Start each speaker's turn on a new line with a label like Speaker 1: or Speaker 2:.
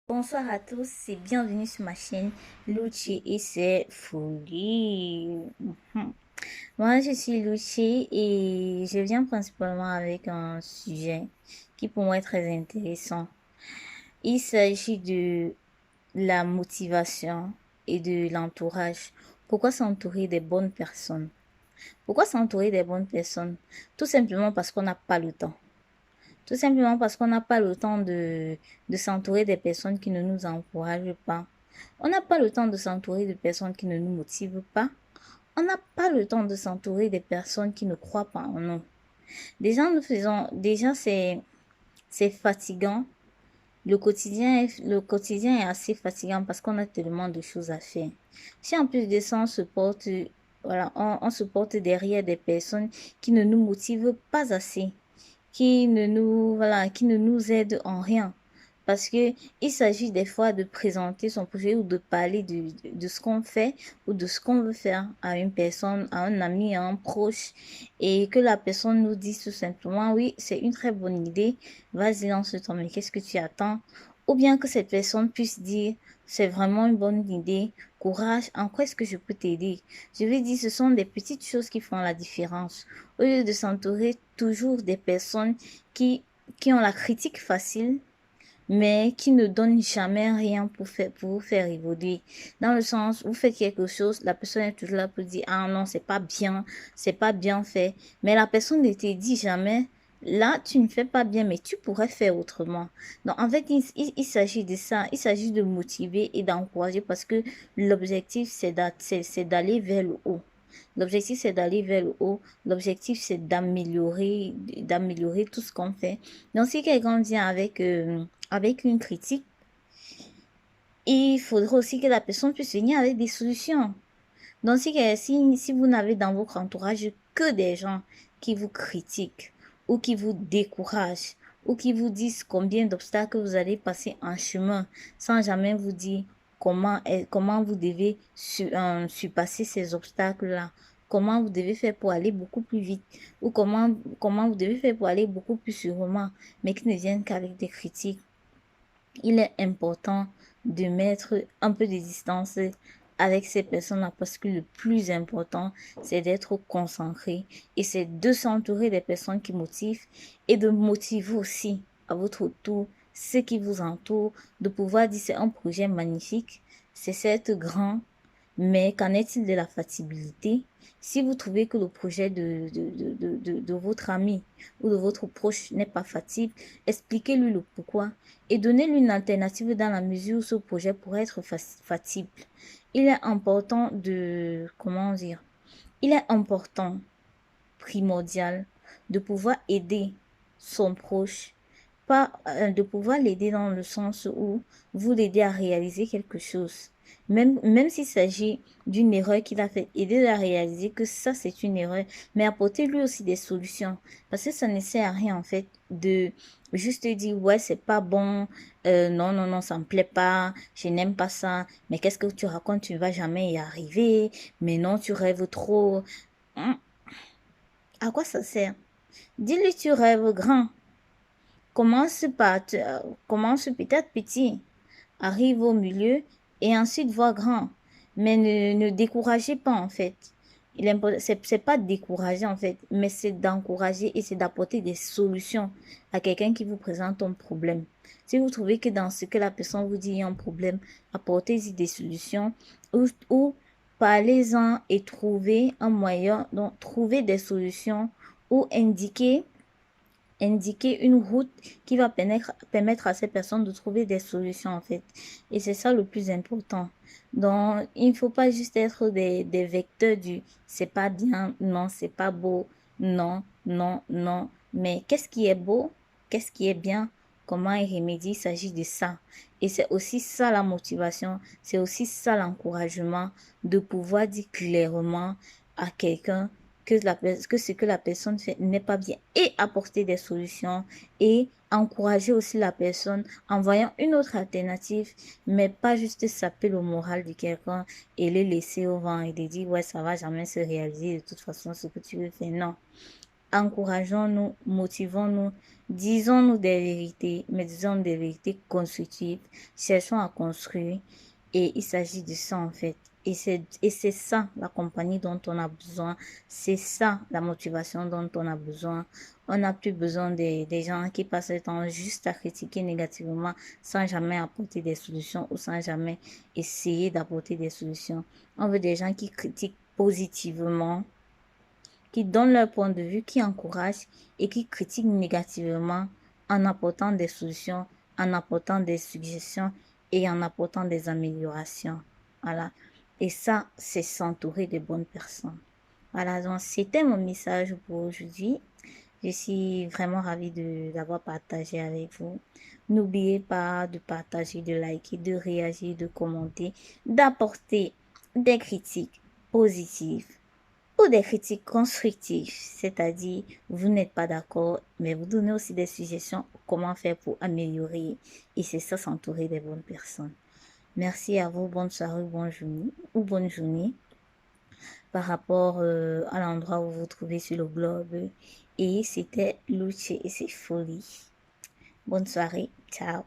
Speaker 1: Bonsoir à tous et bienvenue sur ma chaîne Luchi et c'est folie. Moi, je suis Luchi et je viens principalement avec un sujet qui pour moi est très intéressant. Il s'agit de la motivation et de l'entourage. Pourquoi s'entourer des bonnes personnes? Pourquoi s'entourer des bonnes personnes? Tout simplement parce qu'on n'a pas le temps. Tout simplement parce qu'on n'a pas le temps de s'entourer des personnes qui ne nous encouragent pas. On n'a pas le temps de s'entourer de personnes qui ne nous motivent pas. On n'a pas le temps de s'entourer des personnes qui ne croient pas en nous. Déjà c'est fatigant. Le quotidien est assez fatigant parce qu'on a tellement de choses à faire. Si en plus de ça, on se porte derrière des personnes qui ne nous motivent pas assez, qui ne nous aide en rien. Parce que il s'agit des fois de présenter son projet ou de parler de ce qu'on fait ou de ce qu'on veut faire à une personne, à un ami, à un proche, et que la personne nous dise tout simplement, oui, c'est une très bonne idée, vas-y, lance-toi, mais qu'est-ce que tu attends? Ou bien que cette personne puisse dire, c'est vraiment une bonne idée, courage, en quoi est-ce que je peux t'aider? Je veux dire, ce sont des petites choses qui font la différence. Au lieu de s'entourer toujours des personnes qui, qui ont la critique facile, mais qui ne donnent jamais rien pour vous faire évoluer. Dans le sens, vous faites quelque chose, la personne est toujours là pour dire, ah non, c'est pas bien fait. Mais la personne ne te dit jamais, là, tu ne fais pas bien, mais tu pourrais faire autrement. Donc, en fait, il s'agit de ça. Il s'agit de motiver et d'encourager parce que l'objectif, c'est d'aller vers le haut. L'objectif, c'est d'aller vers le haut. L'objectif, c'est d'améliorer tout ce qu'on fait. Donc, si quelqu'un vient avec une critique, il faudra aussi que la personne puisse venir avec des solutions. Donc, si vous n'avez dans votre entourage que des gens qui vous critiquent ou qui vous découragent ou qui vous disent combien d'obstacles vous allez passer en chemin sans jamais vous dire comment vous devez surpasser ces obstacles-là, comment vous devez faire pour aller beaucoup plus vite ou comment vous devez faire pour aller beaucoup plus sûrement, mais qui ne viennent qu'avec des critiques, il est important de mettre un peu de distance avec ces personnes-là parce que le plus important, c'est d'être concentré et c'est de s'entourer des personnes qui motivent et de motiver aussi à votre tour ceux qui vous entourent, de pouvoir dire c'est un projet magnifique, c'est certes grand, mais qu'en est-il de la fatigabilité? Si vous trouvez que le projet de votre ami ou de votre proche n'est pas facile, expliquez-lui le pourquoi et donnez-lui une alternative dans la mesure où ce projet pourrait être factible. Il est important comment dire, il est important, primordial, de pouvoir aider son proche, pas de pouvoir l'aider dans le sens où vous l'aidez à réaliser quelque chose. Même s'il s'agit d'une erreur qu'il a fait, aider à réaliser que ça, c'est une erreur, mais apporter lui aussi des solutions. Parce que ça ne sert à rien, en fait, de juste dire, ouais, c'est pas bon, non, non, non, ça me plaît pas, je n'aime pas ça, mais qu'est-ce que tu racontes, tu ne vas jamais y arriver, mais non, tu rêves trop. Hum, À quoi ça sert? Dis-lui, tu rêves grand. Commence peut-être petit, arrive au milieu et ensuite vois grand. Mais ne découragez pas en fait. C'est pas de décourager en fait, mais c'est d'encourager et c'est d'apporter des solutions à quelqu'un qui vous présente un problème. Si vous trouvez que dans ce que la personne vous dit il y a un problème, apportez-y des solutions ou parlez-en et trouvez un moyen, donc trouvez des solutions ou indiquer une route qui va permettre à ces personnes de trouver des solutions en fait. Et c'est ça le plus important. Donc, il ne faut pas juste être des vecteurs du c'est pas bien, non, c'est pas beau, non, non, non. Mais qu'est-ce qui est beau? Qu'est-ce qui est bien? Comment y remédier? Il s'agit de ça. Et c'est aussi ça la motivation, c'est aussi ça l'encouragement de pouvoir dire clairement à quelqu'un que ce que la personne fait n'est pas bien et apporter des solutions et encourager aussi la personne en voyant une autre alternative, mais pas juste saper le moral de quelqu'un et le laisser au vent et de dire ouais ça va jamais se réaliser de toute façon ce que tu veux faire. Non, encourageons-nous, motivons-nous, disons-nous des vérités, mais disons des vérités constructives, cherchons à construire et il s'agit de ça en fait. Et c'est ça la compagnie dont on a besoin, c'est ça la motivation dont on a besoin. On n'a plus besoin des gens qui passent le temps juste à critiquer négativement sans jamais apporter des solutions ou sans jamais essayer d'apporter des solutions. On veut des gens qui critiquent positivement, qui donnent leur point de vue, qui encouragent et qui critiquent négativement en apportant des solutions, en apportant des suggestions et en apportant des améliorations. Voilà. Et ça, c'est s'entourer de bonnes personnes. Voilà, donc c'était mon message pour aujourd'hui. Je suis vraiment ravie d'avoir partagé avec vous. N'oubliez pas de partager, de liker, de réagir, de commenter, d'apporter des critiques positives ou des critiques constructives, c'est-à-dire vous n'êtes pas d'accord, mais vous donnez aussi des suggestions comment faire pour améliorer. Et c'est ça, s'entourer des bonnes personnes. Merci à vous, bonne soirée, bonne journée ou bonne journée par rapport à l'endroit où vous vous trouvez sur le globe. Et c'était Luce et ses folies. Bonne soirée, ciao.